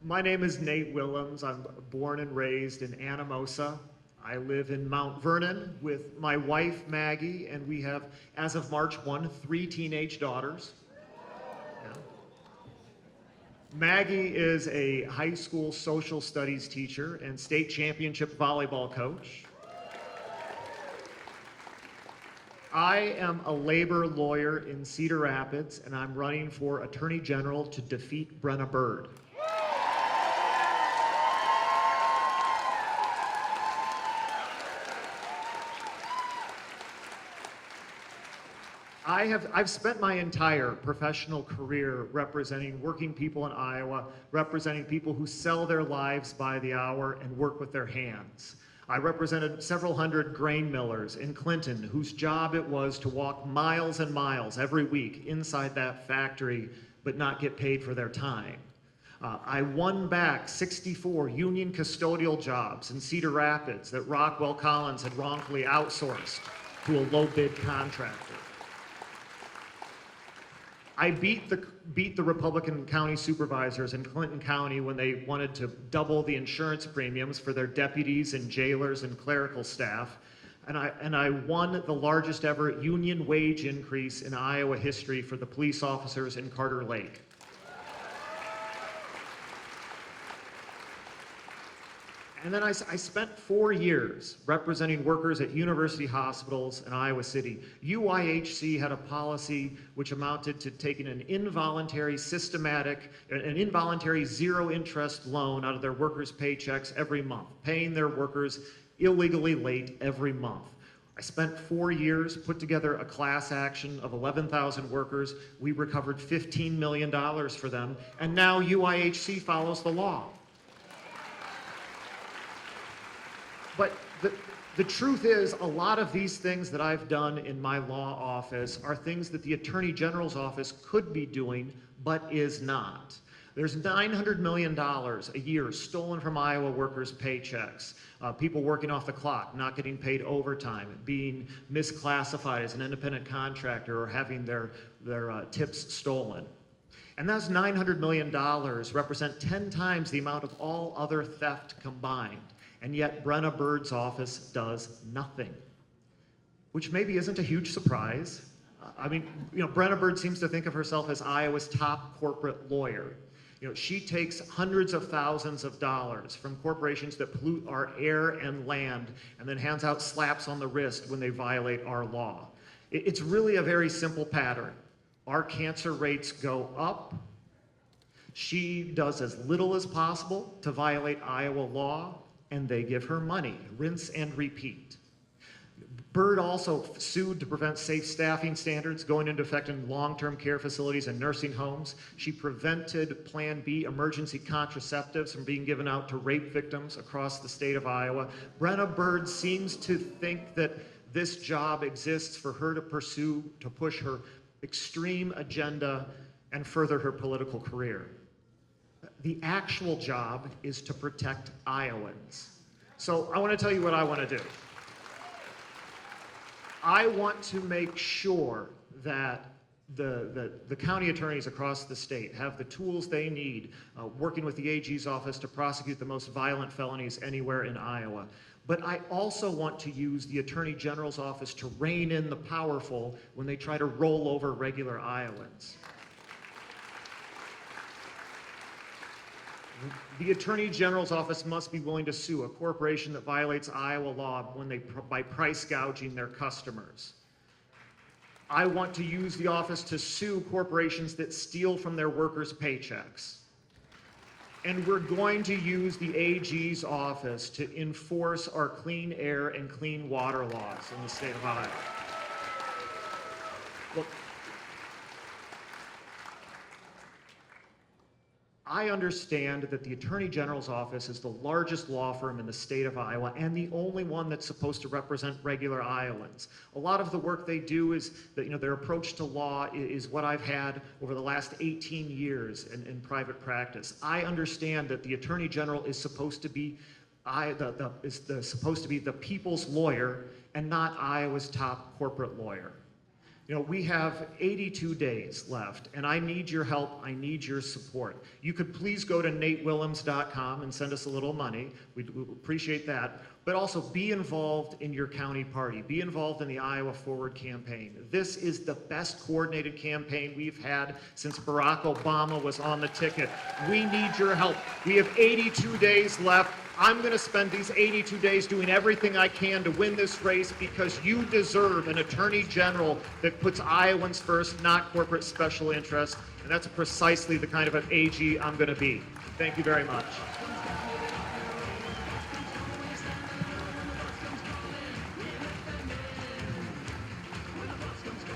My name is Nate Willems. I'm born and raised in Anamosa. I live in Mount Vernon with my wife, Maggie, and we have, as of March 1, 3 teenage daughters. Yeah. Maggie is a high school social studies teacher and state championship volleyball coach. I am a labor lawyer in Cedar Rapids, and I'm running for Attorney General to defeat Brenna Bird. I've spent my entire professional career representing working people in Iowa, representing people who sell their lives by the hour and work with their hands. I represented several hundred grain millers in Clinton whose job it was to walk miles and miles every week inside that factory but not get paid for their time. I won back 64 union custodial jobs in Cedar Rapids that Rockwell Collins had wrongfully outsourced to a low-bid contractor. I beat the Republican county supervisors in Clinton County when they wanted to double the insurance premiums for their deputies and jailers and clerical staff. And I won the largest ever union wage increase in Iowa history for the police officers in Carter Lake. And then I spent 4 years representing workers at university hospitals in Iowa City. UIHC had a policy which amounted to taking an involuntary zero interest loan out of their workers' paychecks every month, paying their workers illegally late every month. I spent 4 years, put together a class action of 11,000 workers. We recovered $15 million for them, and now UIHC follows the law. But the truth is, a lot of these things that I've done in my law office are things that the Attorney General's office could be doing, but is not. There's $900 million a year stolen from Iowa workers' paychecks. People working off the clock, not getting paid overtime, being misclassified as an independent contractor, or having their tips stolen. And those $900 million represent 10 times the amount of all other theft combined. And yet Brenna Bird's office does nothing, which maybe isn't a huge surprise. Brenna Bird seems to think of herself as Iowa's top corporate lawyer. She takes hundreds of thousands of dollars from corporations that pollute our air and land and then hands out slaps on the wrist when they violate our law. It's really a very simple pattern. Our cancer rates go up. She does as little as possible to violate Iowa law, and they give her money, rinse and repeat. Bird also sued to prevent safe staffing standards going into effect in long-term care facilities and nursing homes. She prevented Plan B emergency contraceptives from being given out to rape victims across the state of Iowa. Brenna Bird seems to think that this job exists for her to pursue, to push her extreme agenda and further her political career. The actual job is to protect Iowans. So I want to tell you what I want to do. I want to make sure that the county attorneys across the state have the tools they need, working with the AG's office to prosecute the most violent felonies anywhere in Iowa. But I also want to use the Attorney General's office to rein in the powerful when they try to roll over regular Iowans. The Attorney General's office must be willing to sue a corporation that violates Iowa law by price gouging their customers. I want to use the office to sue corporations that steal from their workers' paychecks. And we're going to use the AG's office to enforce our clean air and clean water laws in the state of Iowa. Look, I understand that the Attorney General's office is the largest law firm in the state of Iowa and the only one that's supposed to represent regular Iowans. A lot of the work they do is that, their approach to law is what I've had over the last 18 years in private practice. I understand that the Attorney General is supposed to be the people's lawyer and not Iowa's top corporate lawyer. You know, we have 82 days left, and I need your help. I need your support. You could please go to natewillems.com and send us a little money. We'd appreciate that. But also be involved in your county party. Be involved in the Iowa Forward campaign. This is the best coordinated campaign we've had since Barack Obama was on the ticket. We need your help. We have 82 days left. I'm going to spend these 82 days doing everything I can to win this race because you deserve an attorney general that puts Iowans first, not corporate special interests. And that's precisely the kind of an AG I'm going to be. Thank you very much.